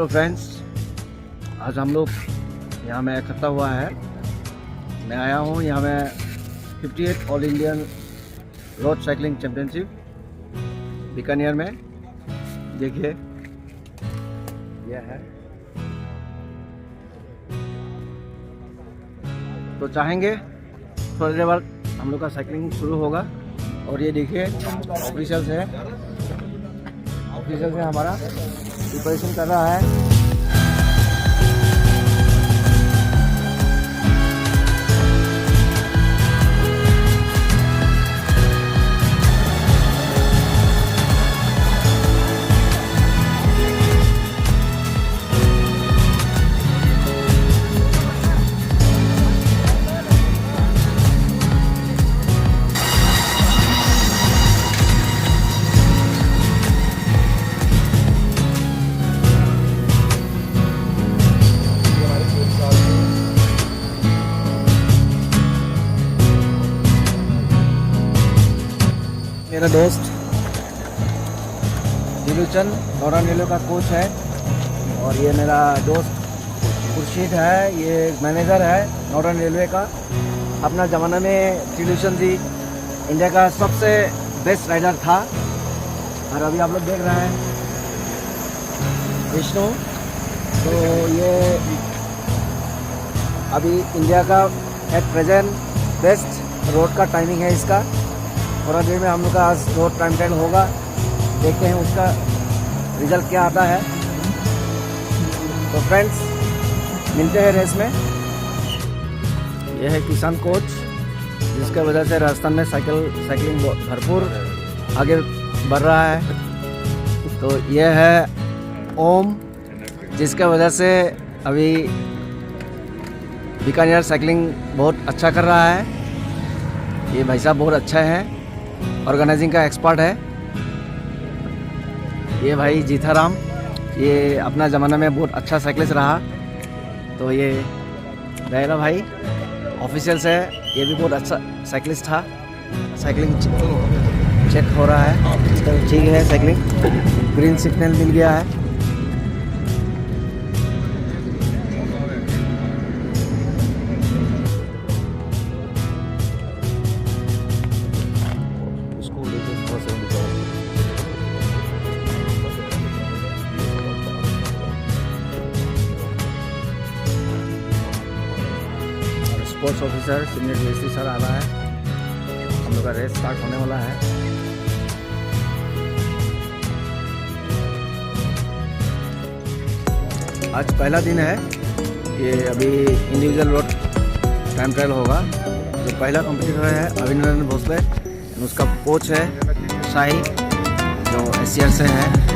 Hello friends, आज हम लोग यहाँ में इकट्ठा हुआ है। मैं आया हूँ यहाँ में 58 all Indian road cycling championship Bikaner में। देखिए यह है, तो चाहेंगे थोड़ी देर बाद हम लोग का साइकिलिंग शुरू होगा। और ये देखिए ऑफिशियल से हमारा प्रिपरेशन कर रहा है। मेरा दोस्त दिलुचंद नौरा नीलो का कोच है, और ये मेरा दोस्त खुर्शीद है, ये मैनेजर है नॉर्दर्न रेलवे का। अपना ज़माना में दिलुचंद जी इंडिया का सबसे बेस्ट राइडर था, और अभी आप लोग देख रहे हैं विष्णु। तो ये अभी इंडिया का एट प्रेजेंट बेस्ट रोड का टाइमिंग है इसका। थोड़ा देर में हम लोग का आज रोड टाइम टेन होगा, देखते हैं उसका रिजल्ट क्या आता है। तो फ्रेंड्स मिलते हैं रेस में। यह है किसान कोच, जिसके वजह से राजस्थान में साइकिलिंग भरपूर आगे बढ़ रहा है। तो यह है ओम, जिसके वजह से अभी बीकानेर साइकिलिंग बहुत अच्छा कर रहा है। ये भाई साहब बहुत अच्छा है, ऑर्गेनाइजिंग का एक्सपर्ट है। ये भाई जीथाराम, ये अपना ज़माना में बहुत अच्छा साइकिलिस्ट रहा। तो ये रहेगा भाई ऑफिशियल से, ये भी बहुत अच्छा साइकिलिस्ट था। साइकिलिंग चेक हो रहा है, ठीक है। साइकिलिंग ग्रीन सिग्नल मिल गया है। Sports officer senior DSC sir आ रहा है। हम लोग का रेस स्टार्ट होने वाला है। आज पहला दिन है, ये अभी इंडिविजुअल रोड टाइम ट्रायल होगा। जो पहला कॉम्पिटिटर है अभिनंदन भोसले, उसका कोच है शाही, जो एससीआर से है।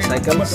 Cycles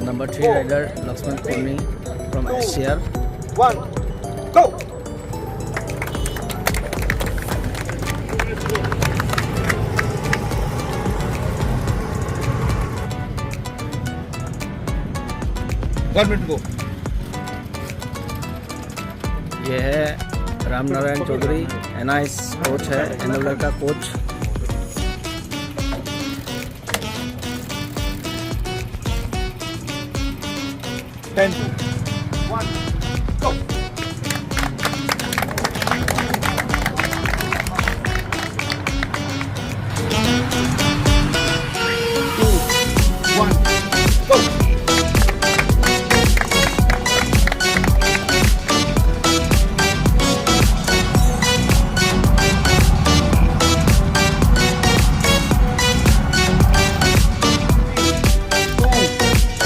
Number 3 rider Lakshman Purni from SCR. 1, go! One minute go. ये है राम नारायण चौधरी, NIS कोच है, एनएलआर का कोच। 10 1 go 2 1 go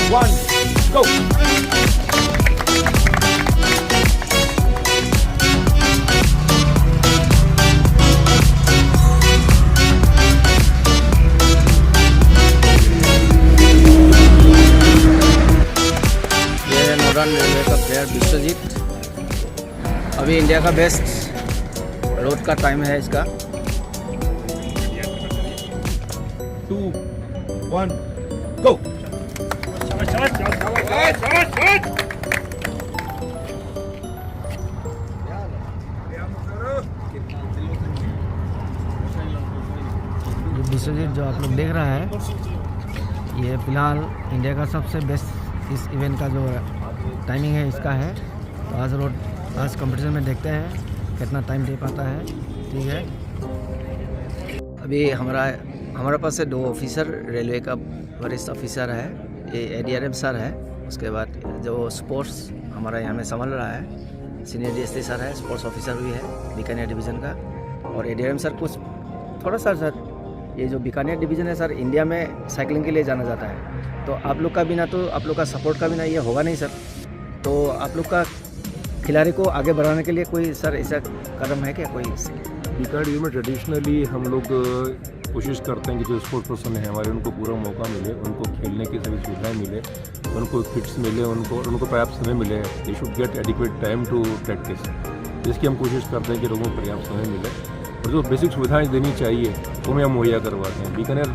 1 go ये नॉर्दर्न रेलवे का प्लेयर विश्वजीत, अभी इंडिया का बेस्ट रोड का टाइम है इसका 2 1 go विश्वजीत जो आप लोग देख रहा है, ये फिलहाल इंडिया का सबसे बेस्ट इस इवेंट का जो टाइमिंग है इसका है। तो आज कंपटीशन में देखते हैं कितना टाइम दे पाता है। ठीक है, अभी हमारे पास से 2 ऑफिसर रेलवे का वरिष्ठ ऑफिसर है, ये एडीआरएम सर है। उसके बाद जो स्पोर्ट्स हमारा यहाँ में संभाल रहा है सीनियर डीएसटी सर है, स्पोर्ट्स ऑफिसर भी है बीकानेर डिवीज़न का। और एडीआरएम सर कुछ थोड़ा सा सर, ये जो बीकानेर डिवीज़न है सर, इंडिया में साइकिलिंग के लिए जाना जाता है। तो आप लोग का बिना, तो आप लोग का सपोर्ट का बिना ये होगा नहीं सर। तो आप लोग का खिलाड़ी को आगे बढ़ाने के लिए कोई सर ऐसा कदम है क्या कोई? बीकानेर में ट्रेडिशनली हम लोग कोशिश करते हैं कि जो स्पोर्ट पर्सन है हमारे, उनको पूरा मौका मिले, उनको खेलने की सभी सुविधाएं मिले, उनको किट्स मिले, उनको पर्याप्त समय मिले। They should get adequate time to practise, जिसकी हम कोशिश करते हैं कि लोगों को पर्याप्त समय मिले और जो बेसिक सुविधाएं देनी चाहिए वो हम मुहैया करवाते हैं। बीकानेर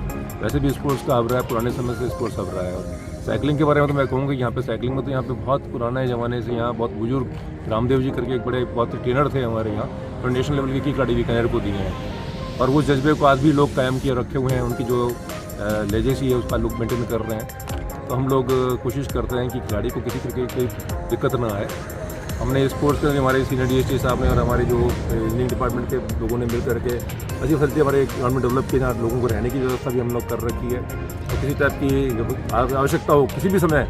वैसे भी स्पोर्ट्स का हब रहा है, पुराने समय से स्पोर्ट्स हब रहा है। और साइकिलिंग के बारे में तो मैं कहूँगा कि यहाँ पे साइकिलिंग में तो यहाँ पे बहुत पुराने ज़माने से यहाँ बहुत बुजुर्ग रामदेव जी करके एक बड़े बहुत ट्रेनर थे हमारे यहाँ, और नेशनल लेवल की खिलाड़ी बीकानेर को दिए हैं। और वो जज्बे को आज भी लोग कायम किए रखे हुए हैं, उनकी जो लेजेसी है उसका लोग मेंटेन कर रहे हैं। तो हम लोग कोशिश करते हैं कि खिलाड़ी को किसी तरीके की दिक्कत ना आए। हमने स्पोर्ट्स के हमारे सीनियर डीएसटी साहब ने और हमारे जो इंजीनियरिंग डिपार्टमेंट के लोगों ने मिल करके अच्छी फैसिलिटी हमारे गवर्नमेंट डेवलप किए, जहाँ लोगों को रहने की व्यवस्था भी हम लोग कर रखी है। और किसी टाइप की जब आवश्यकता हो किसी भी समय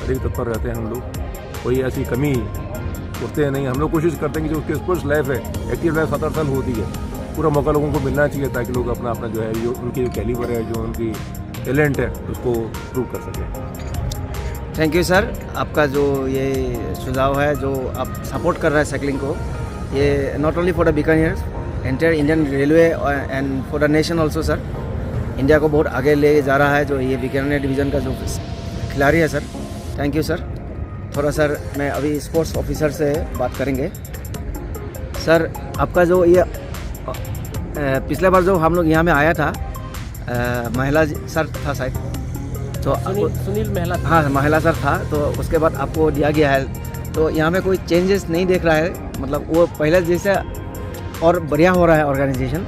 अधिक तत्पर रहते हैं हम लोग, कोई ऐसी कमी करते हैं नहीं। हम लोग कोशिश करते हैं कि जो उसकी स्पोर्ट्स लाइफ है, एक्टिव लाइफ 7-8 साल होती है, पूरा मौका लोगों को मिलना चाहिए ताकि लोग अपना जो है, जो उनकी कैलिबर है, जो उनकी टैलेंट है, उसको प्रूव कर सकें। थैंक यू सर, आपका जो ये सुझाव है, जो आप सपोर्ट कर रहे हैं साइकिलिंग को, ये not only for the Bikaner, entire Indian railway and for the nation also sir. India को बहुत आगे ले जा रहा है जो ये बीकानेर डिवीज़न का जो खिलाड़ी है सर। Thank you sir. थोड़ा सर मैं अभी स्पोर्ट्स ऑफिसर से बात करेंगे। सर आपका जो ये पिछले बार जो हम लोग यहाँ में आया था, महिला सर था शायद, तो सुनील महिला, हाँ महिला सर था, तो उसके बाद आपको दिया गया है। तो यहाँ में कोई चेंजेस नहीं देख रहा है, मतलब वो पहले जैसे और बढ़िया हो रहा है ऑर्गेनाइजेशन,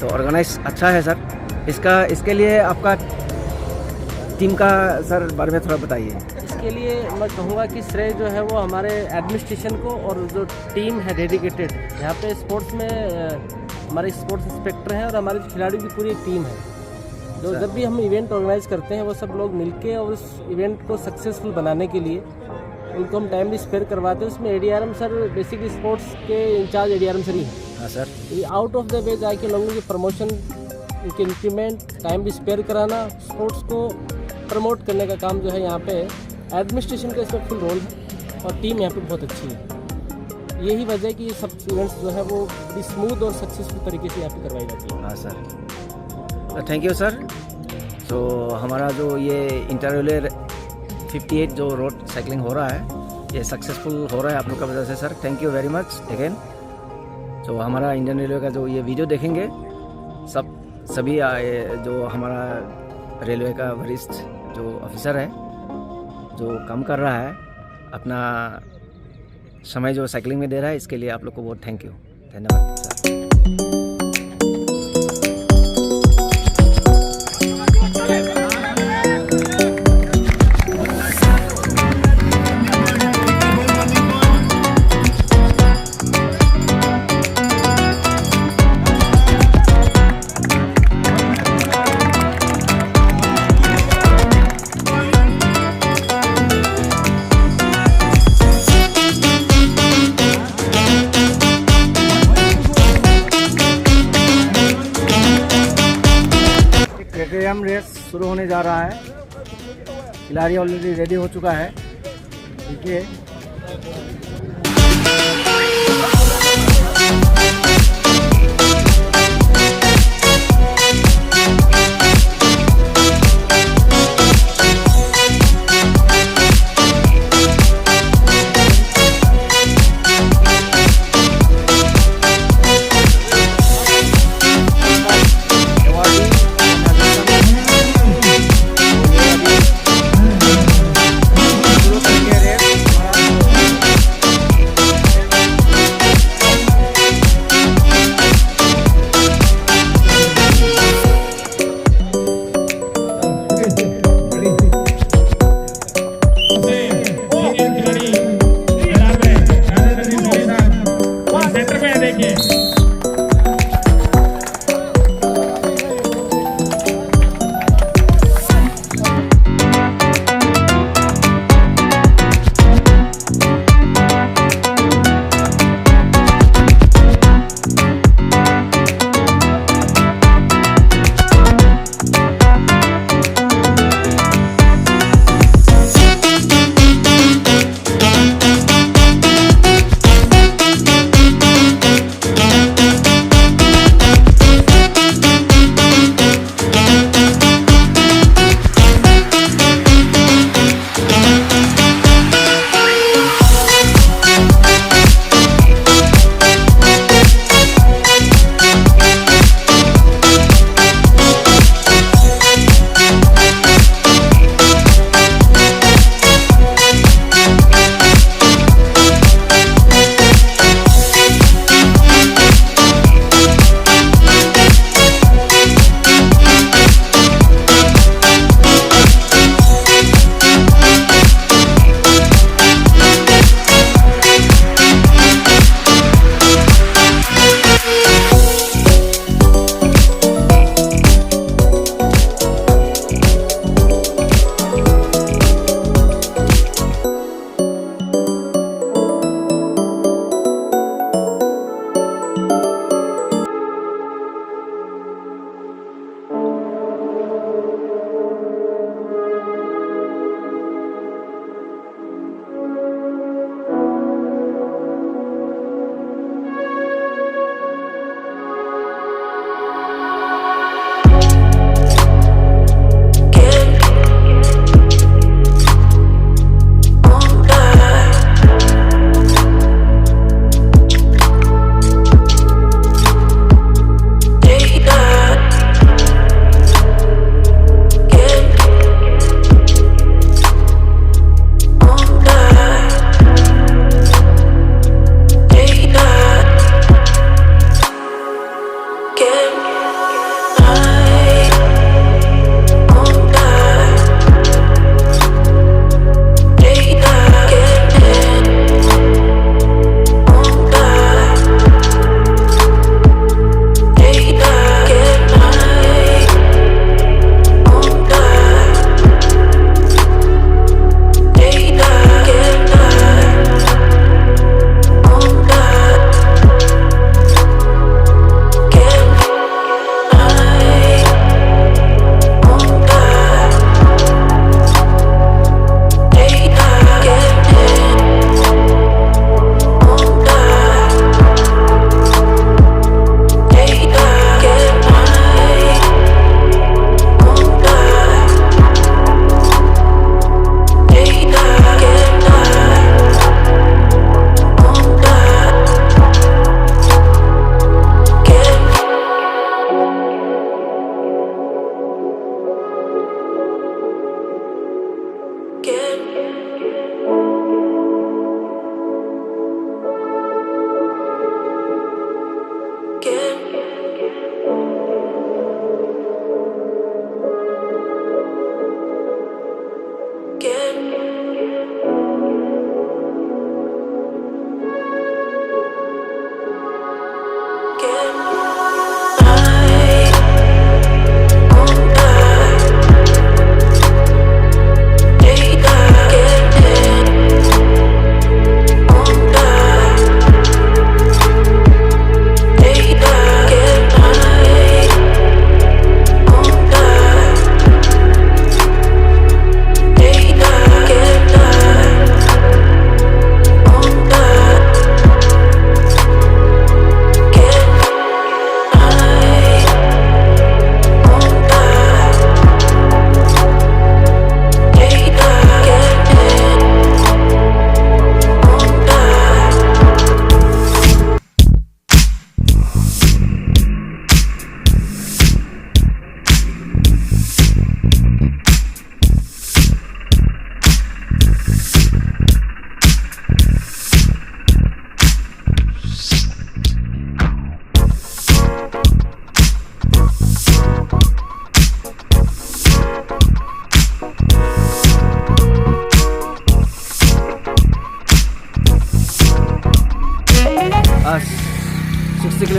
तो ऑर्गेनाइज अच्छा है सर। इसके लिए आपका टीम का सर बारे में थोड़ा बताइए। इसके लिए मैं कहूँगा कि श्रेय जो है वो हमारे एडमिनिस्ट्रेशन को, और जो टीम है डेडिकेटेड यहाँ पे स्पोर्ट्स में, हमारे स्पोर्ट्स इंस्पेक्टर हैं और हमारे खिलाड़ी की पूरी टीम है। जो जब भी हम इवेंट ऑर्गेनाइज करते हैं वो सब लोग मिलके और उस इवेंट को सक्सेसफुल बनाने के लिए उनको हम टाइमली स्पेयर करवाते हैं। उसमें एडीआरएम सर बेसिकली स्पोर्ट्स के इंचार्ज एडीआरएम सर ही हैं। हाँ sir, out of the way जाके लोगों की प्रमोशन, उनके इंक्रीमेंट, टाइमली स्पेयर कराना, स्पोर्ट्स को प्रमोट करने का काम जो है यहाँ पे एडमिनिस्ट्रेशन का इसमें फुल रोल है और टीम यहाँ पे बहुत अच्छी है। यही वजह है कि ये सब इवेंट्स जो है वो बड़ी स्मूथ और सक्सेसफुल तरीके से यहाँ पे करवाई जाती है। हाँ सर, थैंक यू सर। तो हमारा जो ये इंटर 58 जो रोड साइकिलिंग हो रहा है, ये सक्सेसफुल हो रहा है आप लोग का वजह से sir. Thank you very much again. तो हमारा इंडियन रेलवे का जो ये वीडियो देखेंगे सभी जो हमारा रेलवे का वरिष्ठ जो ऑफिसर है, जो काम कर रहा है, अपना समय जो साइकिलिंग में दे रहा है, इसके लिए आप लोग को बहुत थैंक यू, धन्यवाद सर। टाइम रेस शुरू होने जा रहा है। खिलाड़ी ऑलरेडी रेडी हो चुका है। देखिए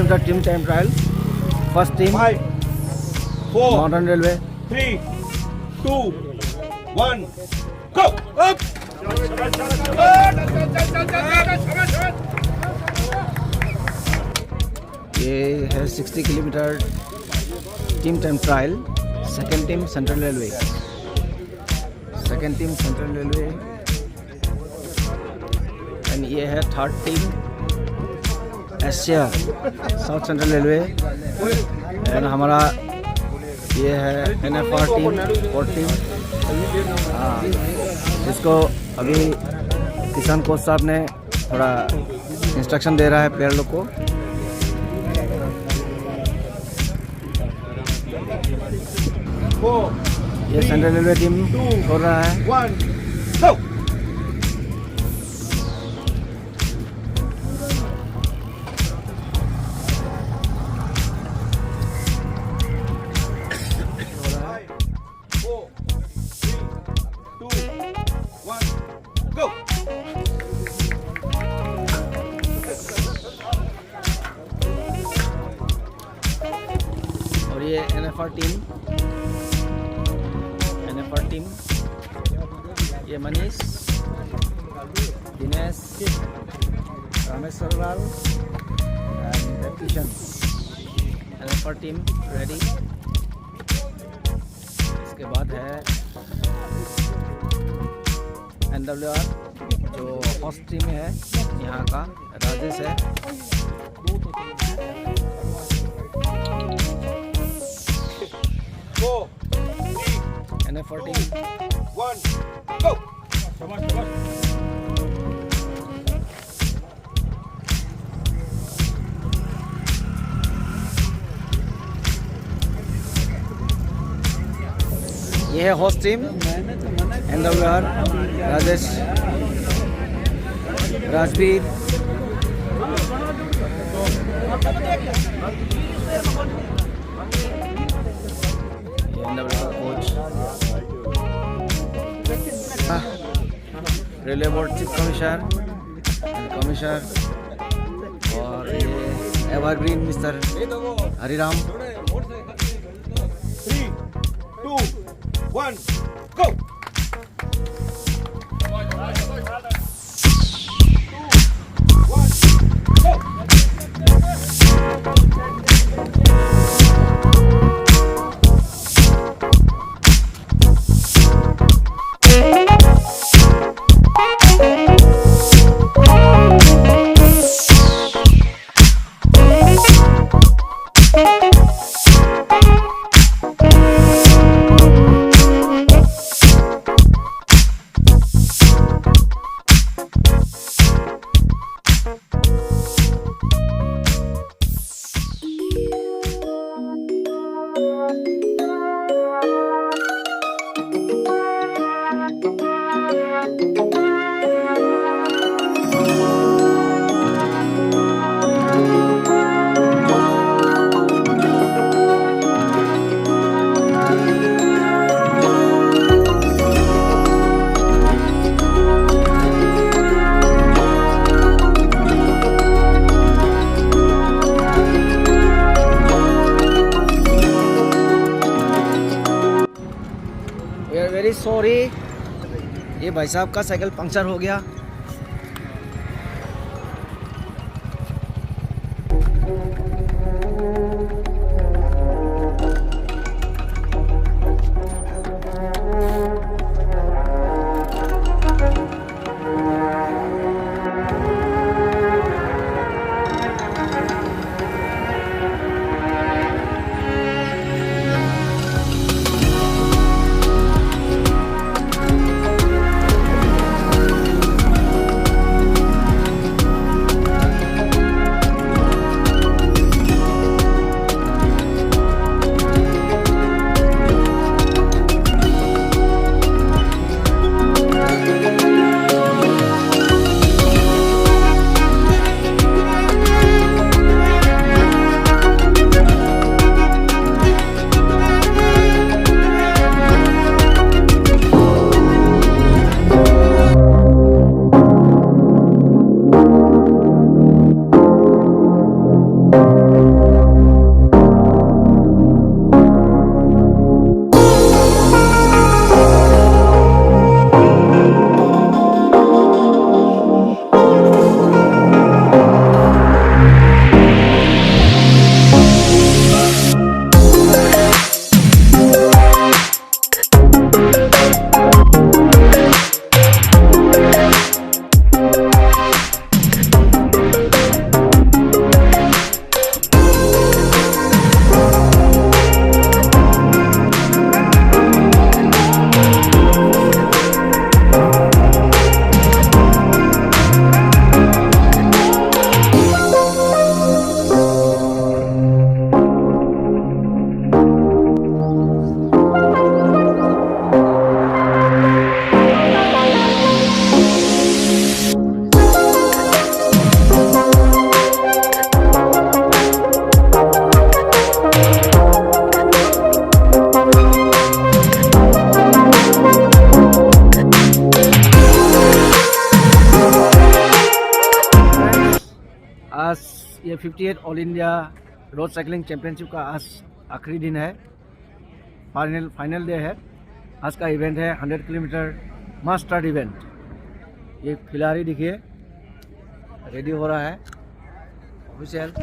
is the team time trial. First team, 5, 4, Northern Railway. 3, 2, 1, go! Up! ये है 60 kilometre team time trial. Second team central railway. Second team central railway. And ये है third team Asia south central railway. And हमारा ये है NFR team, fourth team. हाँ, इसको अभी किसान कोच साहब ने थोड़ा इंस्ट्रक्शन दे रहा है प्लेयर लोग को. ये सेंट्रल रेलवे टीम छोड़ रहा है. 1, go! और ये NFR टीम, ये Manish, Dinesh, Rameshwar and Kishan. NFR team ready. इसके बाद है NWR जो होस्ट टीम है यहाँ का, राजेश है. NFR team 1, go! ये है host team NWR, Rajesh, Rajveer. NWR coach, railway board chief commissioner और ये evergreen mister Hariram. 3, 2, 1, go! Very sorry, ये भाई साहब का साइकिल पंक्चर हो गया. 58 all India road cycling championship का आज आखिरी दिन है, फाइनल डे है। आज का इवेंट है 100 किलोमीटर मास स्टार्ट इवेंट। ये खिलाड़ी देखिए रेडी हो रहा है ऑफिशियल।